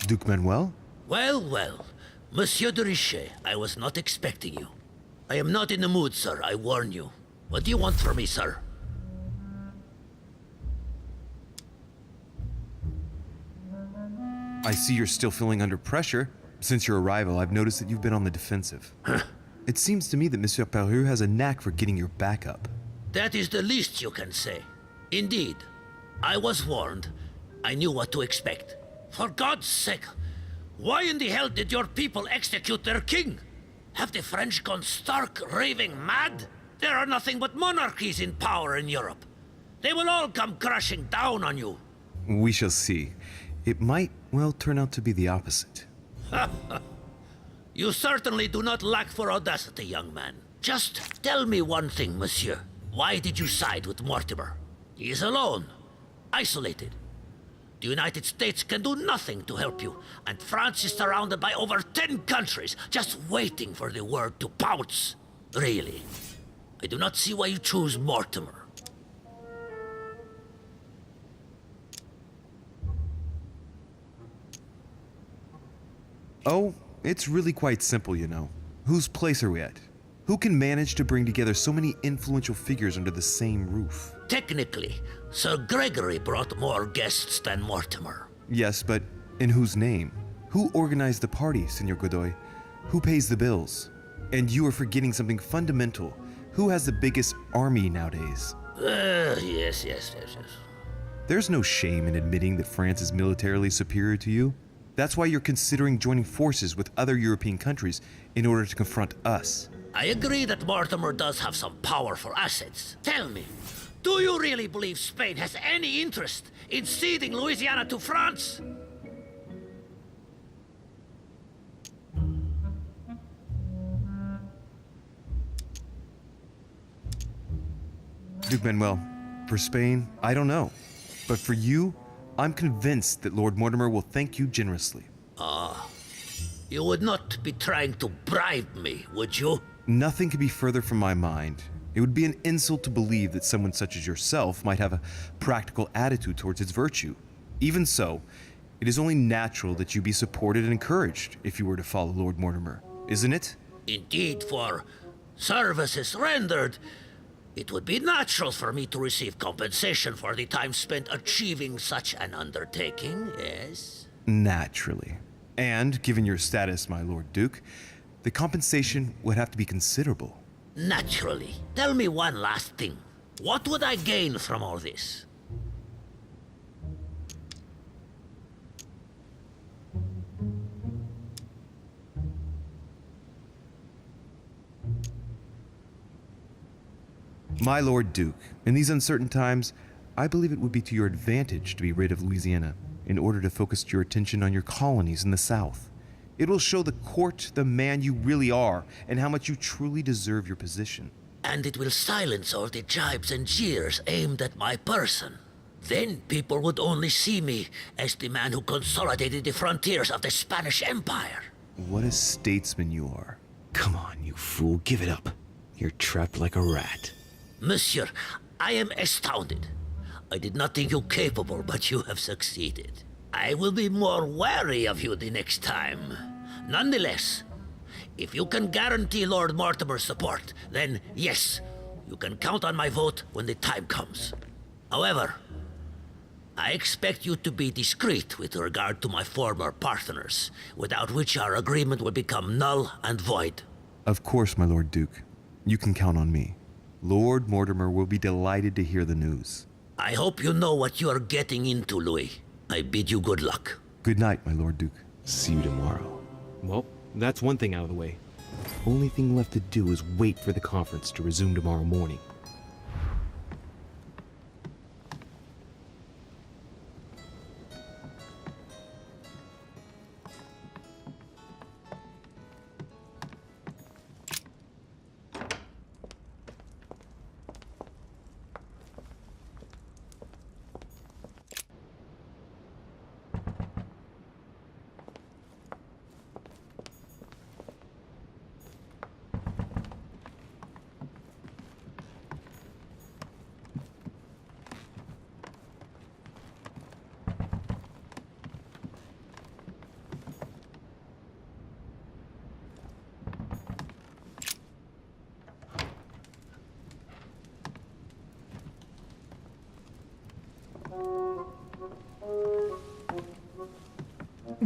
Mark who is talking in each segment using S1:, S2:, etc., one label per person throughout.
S1: Duke Manuel?
S2: Well, well. Monsieur de Richet, I was not expecting you. I am not in the mood, sir, I warn you. What do you want from me, sir?
S1: I see you're still feeling under pressure. Since your arrival, I've noticed that you've been on the defensive. It seems to me that Monsieur Peru has a knack for getting your back up.
S2: That is the least you can say. Indeed, I was warned. I knew what to expect. For God's sake, why in the hell did your people execute their king? Have the French gone stark raving mad? There are nothing but monarchies in power in Europe. They will all come crashing down on you.
S1: We shall see. It might, well, turn out to be the opposite.
S2: You certainly do not lack for audacity, young man. Just tell me one thing, monsieur. Why did you side with Mortimer? He is alone, isolated. The United States can do nothing to help you, and France is surrounded by over 10 countries, just waiting for the word to pounce. Really, I do not see why you choose Mortimer.
S1: Oh, it's really quite simple, you know. Whose place are we at? Who can manage to bring together so many influential figures under the same roof?
S2: Technically, Sir Gregory brought more guests than Mortimer.
S1: Yes, but in whose name? Who organized the party, Senor Godoy? Who pays the bills? And you are forgetting something fundamental. Who has the biggest army nowadays?
S2: Yes.
S1: There's no shame in admitting that France is militarily superior to you. That's why you're considering joining forces with other European countries in order to confront us.
S2: I agree that Mortimer does have some powerful assets. Tell me, do you really believe Spain has any interest in ceding Louisiana to France?
S1: Duke Manuel, for Spain, I don't know. But for you, I'm convinced that Lord Mortimer will thank you generously.
S2: You would not be trying to bribe me, would you?
S1: Nothing could be further from my mind. It would be an insult to believe that someone such as yourself might have a practical attitude towards its virtue. Even so, it is only natural that you be supported and encouraged if you were to follow Lord Mortimer, isn't it?
S2: Indeed, for services rendered, it would be natural for me to receive compensation for the time spent achieving such an undertaking, yes?
S1: Naturally. And given your status, my Lord Duke, the compensation would have to be considerable.
S2: Naturally. Tell me one last thing. What would I gain from all this?
S1: My Lord Duke, in these uncertain times, I believe it would be to your advantage to be rid of Louisiana in order to focus your attention on your colonies in the south. It will show the court the man you really are and how much you truly deserve your position.
S2: And it will silence all the jibes and jeers aimed at my person. Then people would only see me as the man who consolidated the frontiers of the Spanish Empire.
S1: What a statesman you are.
S3: Come on, you fool, give it up. You're trapped like a rat.
S2: Monsieur, I am astounded. I did not think you capable, but you have succeeded. I will be more wary of you the next time. Nonetheless, if you can guarantee Lord Mortimer's support, then yes, you can count on my vote when the time comes. However, I expect you to be discreet with regard to my former partners, without which our agreement will become null and void.
S1: Of course, my Lord Duke. You can count on me. Lord Mortimer will be delighted to hear the news.
S2: I hope you know what you are getting into, Louis. I bid you good luck.
S1: Good night, my Lord Duke.
S3: See you tomorrow. Well, that's one thing out of the way. Only thing left to do is wait for the conference to resume tomorrow morning.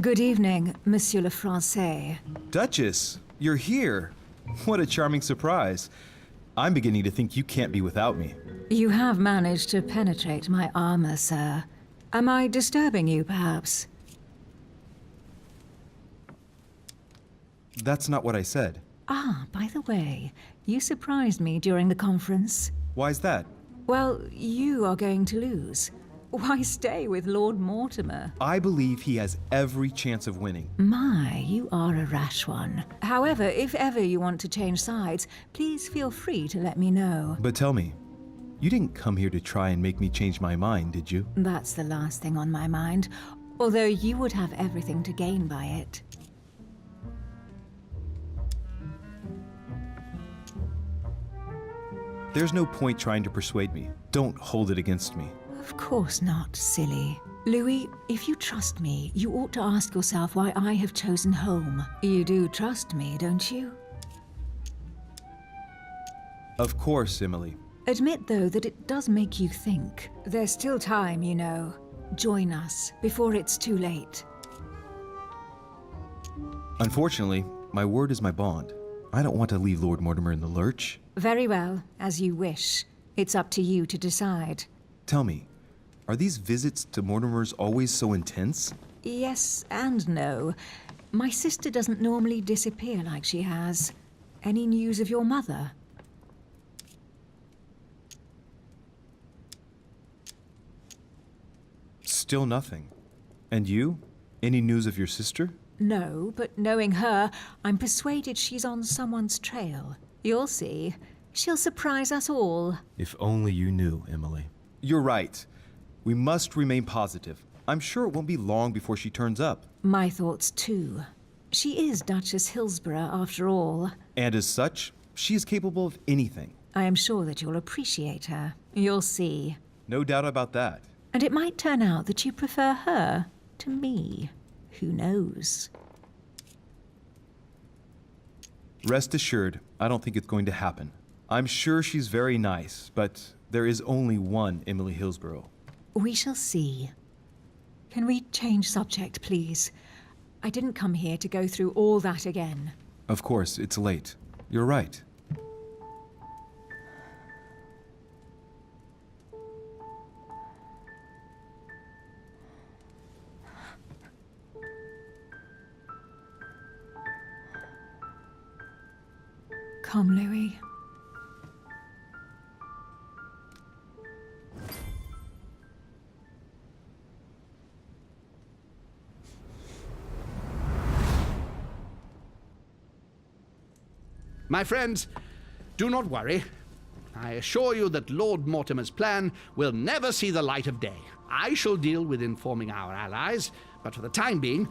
S4: Good evening, Monsieur le Français.
S5: Duchess, you're here. What a charming surprise. I'm beginning to think you can't be without me.
S4: You have managed to penetrate my armor, sir. Am I disturbing you, perhaps?
S5: That's not what I said.
S4: Ah, by the way, you surprised me during the conference.
S5: Why's that?
S4: Well, you are going to lose. Why stay with Lord Mortimer?
S5: I believe he has every chance of winning.
S4: My, you are a rash one. However, if ever you want to change sides, please feel free to let me know.
S5: But tell me, you didn't come here to try and make me change my mind, did you?
S4: That's the last thing on my mind, although you would have everything to gain by it.
S5: There's no point trying to persuade me. Don't hold it against me.
S4: Of course not, silly. Louis, if you trust me, you ought to ask yourself why I have chosen home. You do trust me, don't you?
S5: Of course, Emily.
S4: Admit, though, that it does make you think. There's still time, you know. Join us before it's too late.
S5: Unfortunately, my word is my bond. I don't want to leave Lord Mortimer in the lurch.
S4: Very well, as you wish. It's up to you to decide.
S5: Tell me, are these visits to Mortimer's always so intense?
S4: Yes and no. My sister doesn't normally disappear like she has. Any news of your mother?
S5: Still nothing. And you? Any news of your sister?
S4: No, but knowing her, I'm persuaded she's on someone's trail. You'll see. She'll surprise us all.
S5: If only you knew, Emily. You're right. We must remain positive. I'm sure it won't be long before she turns up.
S4: My thoughts, too. She is Duchess Hillsborough, after all.
S5: And as such, she is capable of anything.
S4: I am sure that you'll appreciate her. You'll see.
S5: No doubt about that.
S4: And it might turn out that you prefer her to me. Who knows?
S5: Rest assured, I don't think it's going to happen. I'm sure she's very nice, but there is only one Emily Hillsborough.
S4: We shall see. Can we change subject, please? I didn't come here to go through all that again.
S5: Of course, it's late. You're right.
S4: Come, Louis.
S6: My friends, do not worry. I assure you that Lord Mortimer's plan will never see the light of day. I shall deal with informing our allies, but for the time being,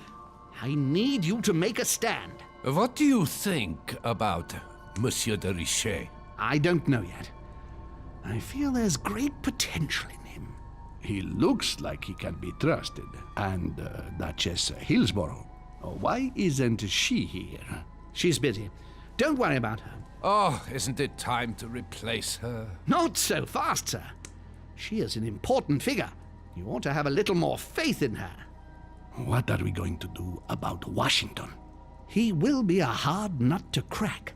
S6: I need you to make a stand.
S7: What do you think about Monsieur de Richet?
S6: I don't know yet. I feel there's great potential in him.
S8: He looks like he can be trusted. And Duchess Hillsborough. Why isn't she here?
S6: She's busy. Don't worry about her.
S7: Oh, isn't it time to replace her?
S6: Not so fast, sir. She is an important figure. You ought to have a little more faith in her.
S8: What are we going to do about Washington?
S6: He will be a hard nut to crack.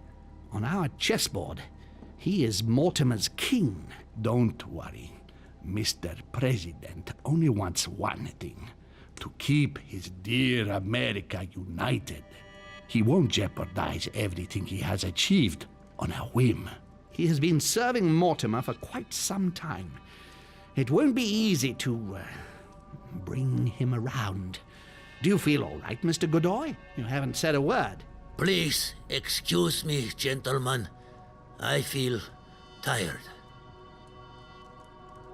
S6: On our chessboard, he is Mortimer's king.
S8: Don't worry. Mr. President only wants one thing: to keep his dear America united. He won't jeopardize everything he has achieved on a whim.
S6: He has been serving Mortimer for quite some time. It won't be easy to bring him around. Do you feel all right, Mr. Godoy? You haven't said a word.
S2: Please excuse me, gentlemen. I feel tired.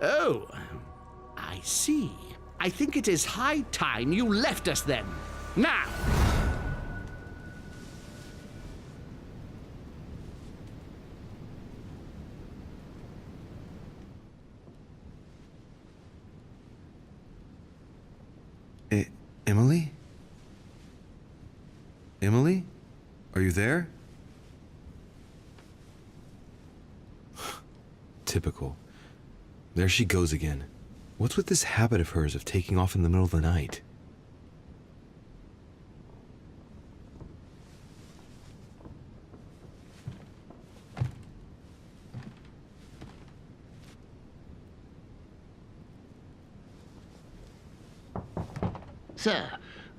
S6: Oh, I see. I think it is high time you left us then. Now!
S1: Emily? Emily? Are you there? Typical. There she goes again. What's with this habit of hers of taking off in the middle of the night?
S9: Sir,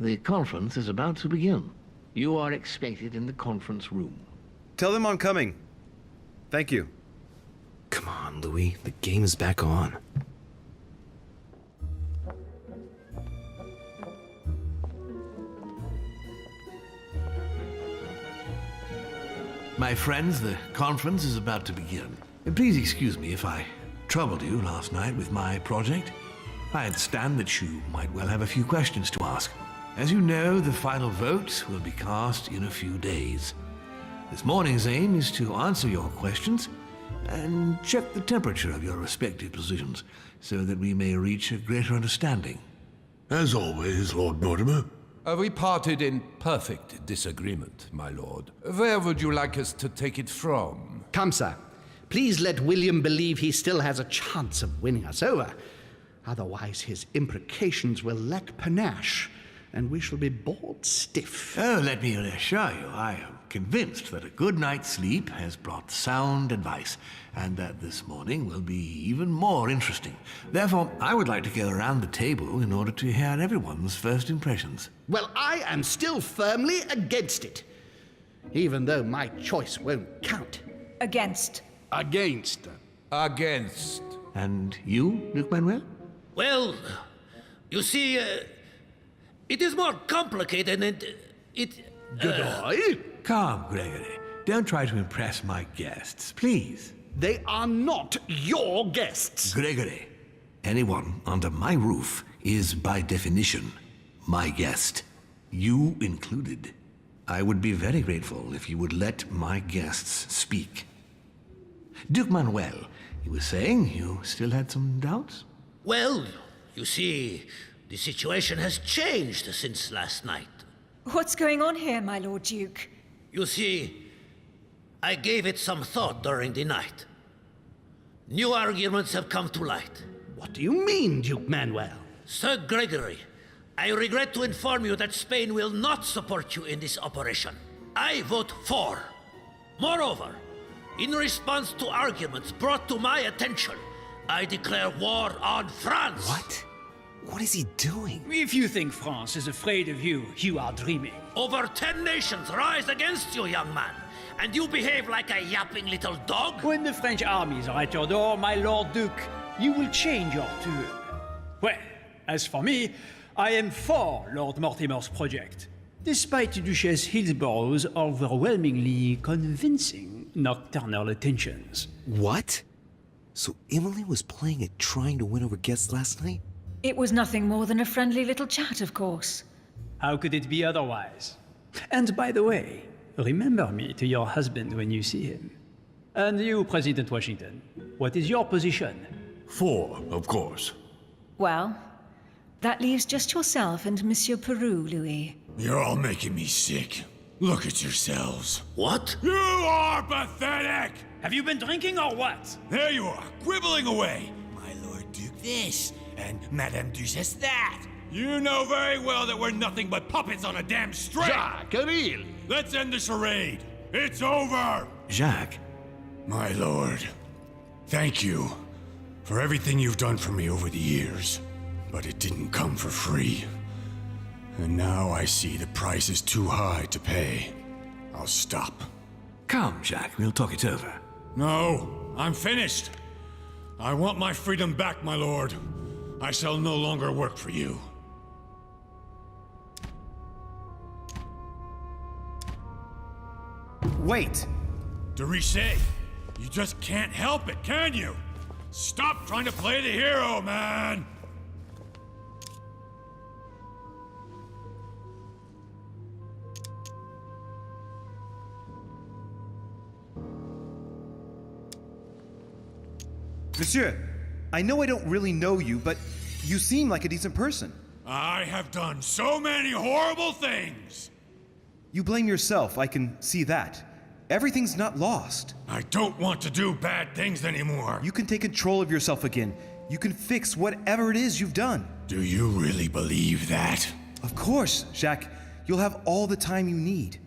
S9: the conference is about to begin. You are expected in the conference room.
S1: Tell them I'm coming. Thank you.
S3: Come on, Louis. The game is back on.
S7: My friends, the conference is about to begin. Please excuse me if I troubled you last night with my project. I understand that you might well have a few questions to ask. As you know, the final vote will be cast in a few days. This morning's aim is to answer your questions and check the temperature of your respective positions so that we may reach a greater understanding.
S10: As always, Lord Mortimer.
S7: We parted in perfect disagreement, my lord. Where would you like us to take it from?
S6: Come, sir. Please let William believe he still has a chance of winning us over. Otherwise, his imprecations will lack panache, and we shall be bored stiff.
S7: Oh, let me reassure you, I am convinced that a good night's sleep has brought sound advice, and that this morning will be even more interesting. Therefore, I would like to go around the table in order to hear everyone's first impressions.
S6: Well, I am still firmly against it, even though my choice won't count.
S4: Against.
S8: Against.
S7: Against. And you, Duke Manuel?
S2: Well, you see, it is more complicated and
S6: Godoy?
S7: Calm, Gregory. Don't try to impress my guests, please.
S6: They are not your guests.
S7: Gregory, anyone under my roof is by definition my guest. You included. I would be very grateful if you would let my guests speak. Duke Manuel, you were saying you still had some doubts?
S2: well, you see, the situation has changed since last night.
S4: What's going on here, my Lord Duke?
S2: You see, I gave it some thought during the night. New arguments have come to light.
S6: What do you mean, Duke Manuel?
S2: Sir Gregory, I regret to inform you that Spain will not support you in this operation. I vote for. Moreover, in response to arguments brought to my attention, I declare war on France.
S3: What? What is he doing?
S11: If you think France is afraid of you, you are dreaming.
S2: Over 10 nations rise against you, young man, and you behave like a yapping little dog?
S11: When the French armies are at your door, my Lord Duke, you will change your tune. Well, as for me, I am for Lord Mortimer's project, despite Duchess Hillsborough's overwhelmingly convincing nocturnal attentions.
S3: What? So Emily was playing at trying to win over guests last night?
S4: It was nothing more than a friendly little chat, of course.
S11: How could it be otherwise? And by the way, remember me to your husband when you see him. And you, President Washington, what is your position?
S10: For, of course.
S4: Well, that leaves just yourself and Monsieur Peru, Louis.
S10: You're all making me sick. Look at yourselves.
S2: What?
S10: You are pathetic!
S11: Have you been drinking or what?
S10: There you are, quibbling away. My Lord Duke this, and Madame Duchess that. You know very well that we're nothing but puppets on a damn string.
S6: Jacques, really?
S10: Let's end the charade. It's over.
S7: Jacques,
S10: My lord, thank you for everything you've done for me over the years. But it didn't come for free. And now I see the price is too high to pay. I'll stop.
S7: come, Jacques, we'll talk it over.
S10: No, I'm finished. I want my freedom back, my lord. I shall no longer work for you.
S1: Wait!
S10: De Richet, you just can't help it, can you? Stop trying to play the hero, man!
S1: Monsieur, I know I don't really know you, but you seem like a decent person.
S10: I have done so many horrible things!
S1: You blame yourself, I can see that. Everything's not lost.
S10: I don't want to do bad things anymore.
S1: You can take control of yourself again. You can fix whatever it is you've done.
S10: Do you really believe that?
S1: Of course, Jacques. You'll have all the time you need.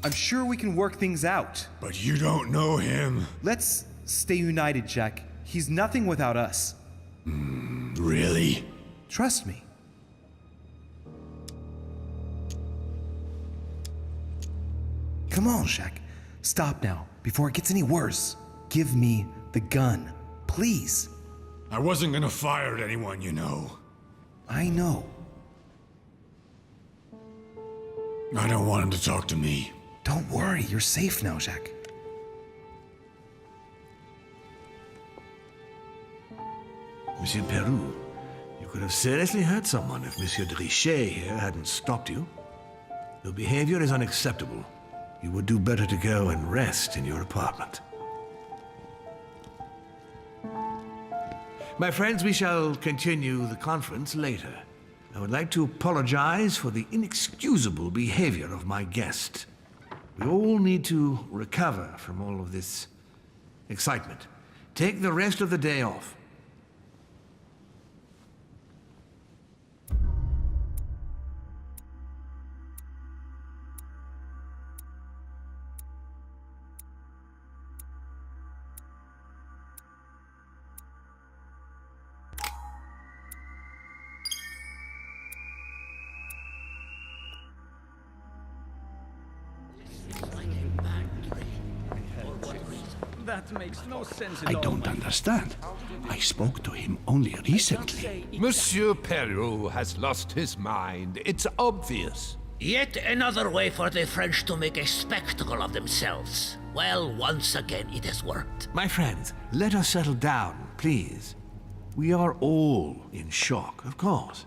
S1: I'm sure we can work things out.
S10: But you don't know him.
S1: Let's stay united, Jack. He's nothing without us.
S10: Really?
S1: Trust me. Come on, Jack. Stop now, before it gets any worse. Give me the gun, please.
S10: I wasn't gonna fire at anyone, you know.
S1: I know.
S10: I don't want him to talk to me.
S1: Don't worry, you're safe now, Jack.
S7: Monsieur Peru, you could have seriously hurt someone if Monsieur de Richet here hadn't stopped you. Your behavior is unacceptable. You would do better to go and rest in your apartment. My friends, we shall continue the conference later. I would like to apologize for the inexcusable behavior of my guest. We all need to recover from all of this excitement. Take the rest of the day off.
S11: That makes no sense
S8: I
S11: at all.
S8: don't understand. I spoke to him only recently.
S12: Monsieur Peru has lost his mind. It's obvious.
S2: Yet another way for the French to make a spectacle of themselves. Well, once again, it has worked.
S7: My friends, let us settle down, please. We are all in shock, of course.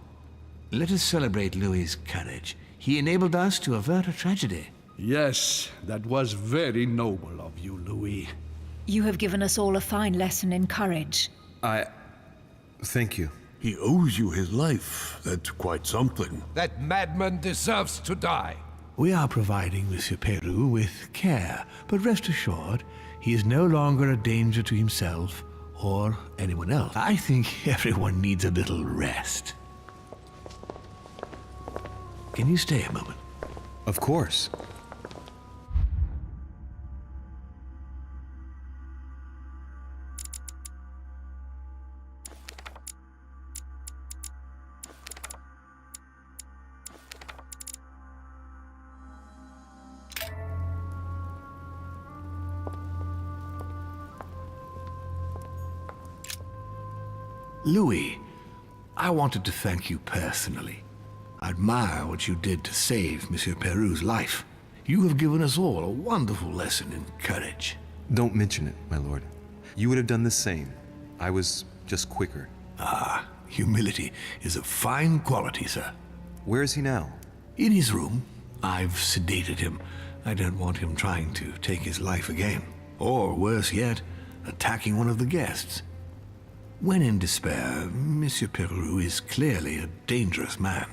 S7: Let us celebrate Louis's courage. He enabled us to avert a tragedy.
S8: Yes, that was very noble of you, Louis.
S4: You have given us all a fine lesson in courage.
S1: Thank you.
S12: He owes you his life. That's quite something. That madman deserves to die.
S7: We are providing Monsieur Peru with care, but rest assured, he is no longer a danger to himself or anyone else. I think everyone needs a little rest. Can you stay a moment?
S1: Of course.
S7: Louis, I wanted to thank you personally. I admire what you did to save Monsieur Peru's life. You have given us all a wonderful lesson in courage.
S1: Don't mention it, my lord. You would have done the same. I was just quicker.
S7: Ah, humility is a fine quality, sir.
S1: Where is he now?
S7: In his room. I've sedated him. I don't want him trying to take his life again. Or, worse yet, attacking one of the guests. When in despair, Monsieur Peru is clearly a dangerous man.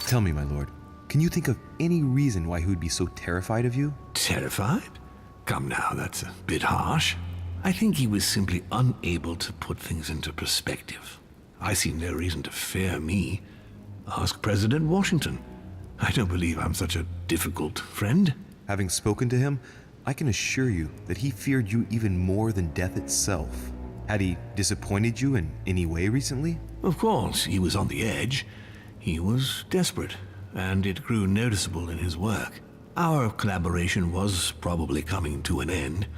S1: Tell me, my lord, can you think of any reason why he would be so terrified of you?
S7: Terrified? Come now, that's a bit harsh. I think he was simply unable to put things into perspective. I see no reason to fear me. Ask President Washington. I don't believe I'm such a difficult friend.
S1: Having spoken to him, I can assure you that he feared you even more than death itself. Had he disappointed you in any way recently?
S7: Of course, he was on the edge. He was desperate, and it grew noticeable in his work. Our collaboration was probably coming to an end,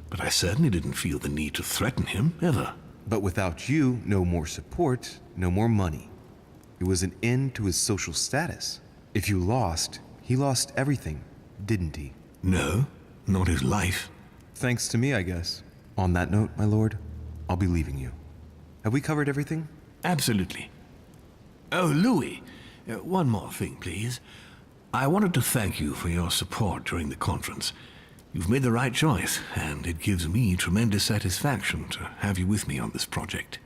S7: but I certainly didn't feel the need to threaten him, ever.
S1: But without you, no more support, no more money. It was an end to his social status. If you lost, he lost everything, didn't he?
S7: No, not his life.
S1: Thanks to me, I guess. On that note, my lord, I'll be leaving you. Have we covered everything?
S7: Absolutely. Oh, Louis, one more thing, please. I wanted to thank you for your support during the conference. You've made the right choice, and it gives me tremendous satisfaction to have you with me on this project.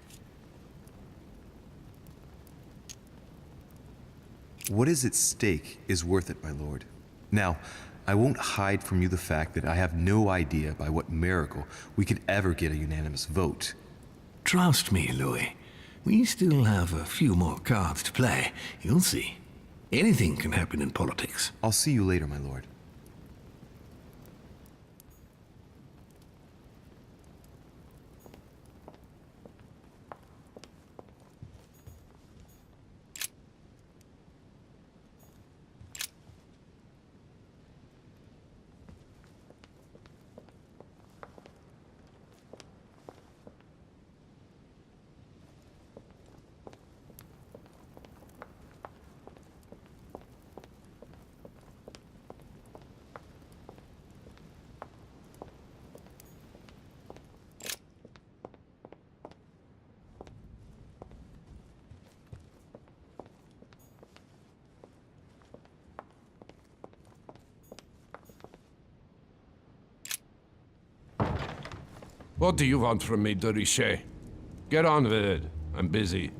S1: What is at stake is worth it, my lord. Now, I won't hide from you the fact that I have no idea by what miracle we could ever get a unanimous vote.
S7: Trust me, Louis. We still have a few more cards to play. You'll see. Anything can happen in politics.
S1: I'll see you later, my lord.
S12: What do you want from me, de Richet? Get on with it. I'm busy.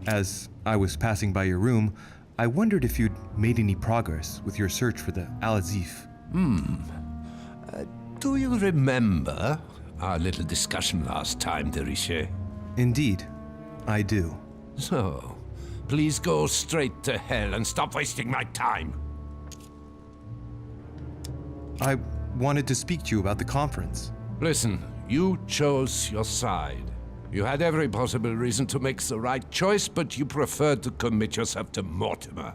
S1: As I was passing by your room, I wondered if you'd made any progress with your search for the Al-Azif.
S12: Do you remember our little discussion last time, de Richet?
S1: Indeed, I do.
S12: So, please go straight to hell and stop wasting my time.
S1: I wanted to speak to you about the conference.
S12: Listen, you chose your side. You had every possible reason to make the right choice, but you preferred to commit yourself to Mortimer.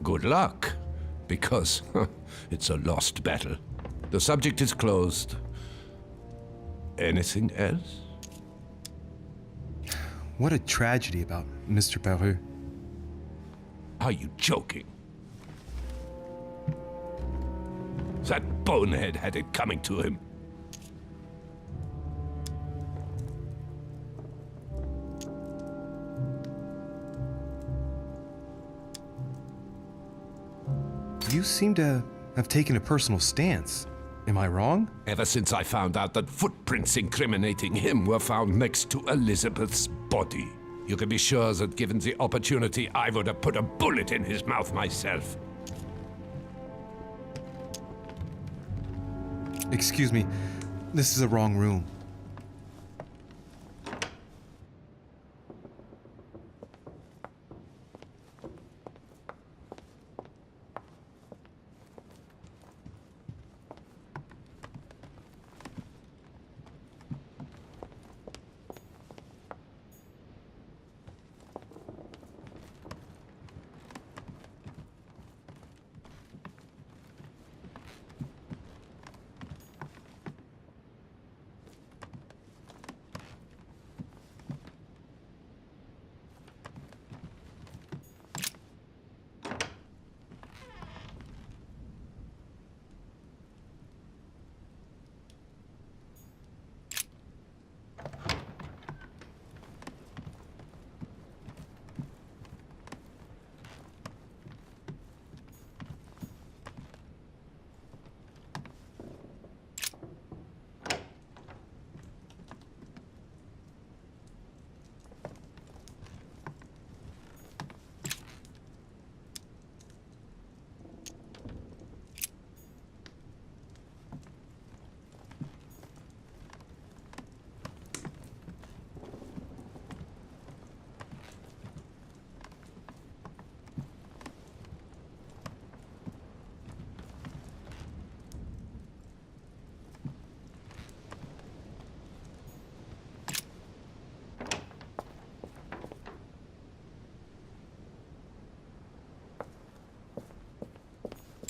S12: Good luck, because it's a lost battle. The subject is closed. Anything else?
S1: What a tragedy about Mr. Peru.
S12: Are you joking? That bonehead had it coming to him.
S1: You seem to have taken a personal stance. Am I wrong?
S12: Ever since I found out that footprints incriminating him were found next to Elizabeth's body, you can be sure that given the opportunity, I would have put a bullet in his mouth myself.
S1: Excuse me, this is a wrong room.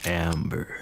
S3: Amber.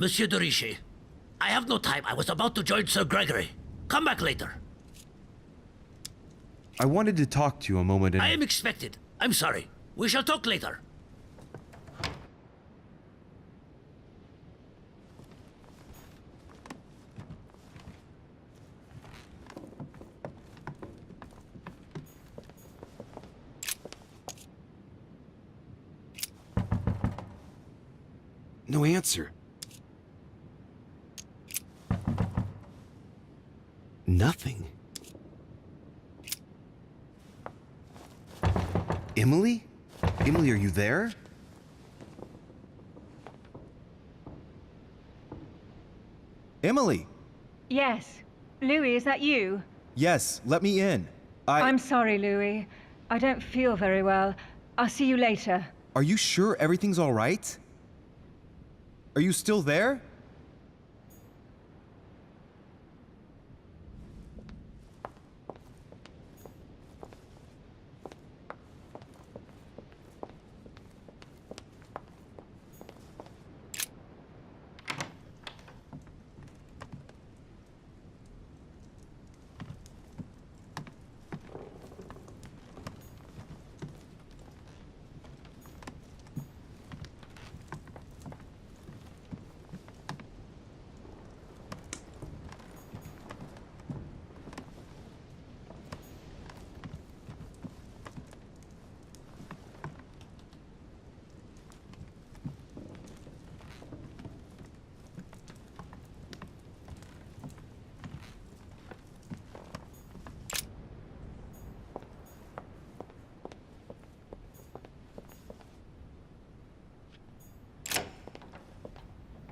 S2: Monsieur de Richet, I have no time. I was about to join Sir Gregory. Come back later.
S1: I wanted to talk to you a moment and...
S2: I am expected. I'm sorry. We shall talk later.
S3: No answer. Nothing.
S1: Emily? Emily, are you there?
S5: Emily!
S13: Yes. Louis, is that you?
S5: Yes, let me in.
S13: I'm sorry, Louis. I don't feel very well. I'll see you later.
S5: Are you sure everything's all right? Are you still there?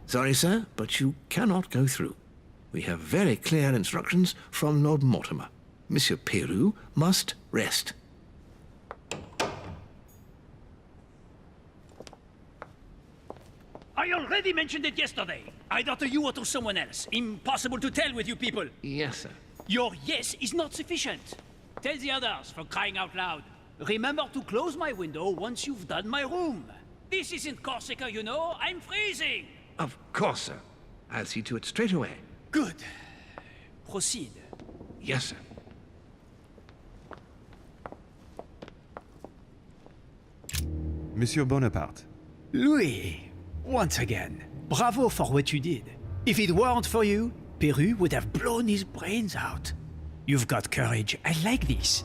S7: Sorry, sir, but you cannot go through. We have very clear instructions from Lord Mortimer. Monsieur Peru must rest.
S11: I already mentioned it yesterday. Either to you or to someone else. Impossible to tell with you people.
S7: Yes, sir.
S11: Your yes is not sufficient. Tell the others, for crying out loud. Remember to close my window once you've done my room. This isn't Corsica, you know. I'm freezing.
S7: Of course, sir. I'll see to it straight away.
S11: Good. Proceed.
S7: Yes, sir.
S1: Monsieur Bonaparte.
S11: Louis, once again, bravo for what you did. If it weren't for you, Peru would have blown his brains out. You've got courage. I like this.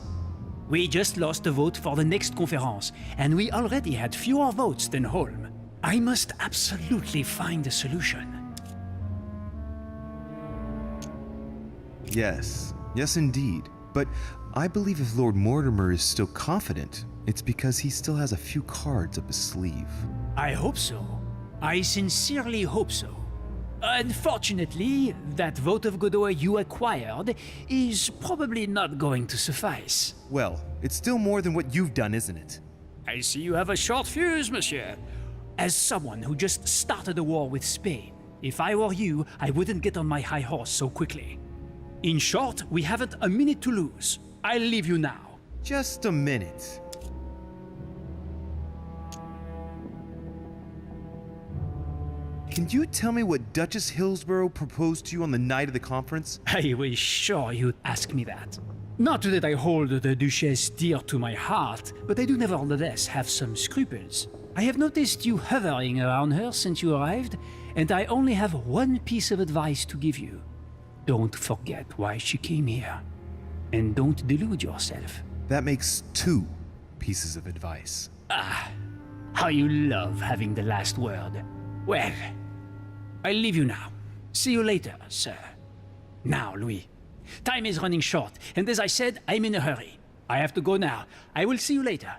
S11: We just lost a vote for the next conference, and we already had fewer votes than Holm. I must absolutely find a solution.
S1: Yes. Yes, indeed. But I believe if Lord Mortimer is still confident, it's because he still has a few cards up his sleeve.
S11: I hope so. I sincerely hope so. Unfortunately, that vote of Godoy you acquired is probably not going to suffice.
S1: Well, it's still more than what you've done, isn't it?
S11: I see you have a short fuse, monsieur. As someone who just started a war with Spain, if I were you, I wouldn't get on my high horse so quickly. In short, we haven't a minute to lose. I'll leave you now.
S1: Just a minute. Can you tell me what Duchess Hillsborough proposed to you on the night of the conference?
S11: I was sure you'd ask me that. Not that I hold the Duchess dear to my heart, but I do nevertheless have some scruples. I have noticed you hovering around her since you arrived, and I only have one piece of advice to give you. Don't forget why she came here. And don't delude yourself.
S1: That makes 2 pieces of advice.
S11: Ah, how you love having the last word. Well, I'll leave you now. See you later, sir. Now, Louis. Time is running short, and as I said, I'm in a hurry. I have to go now. I will see you later.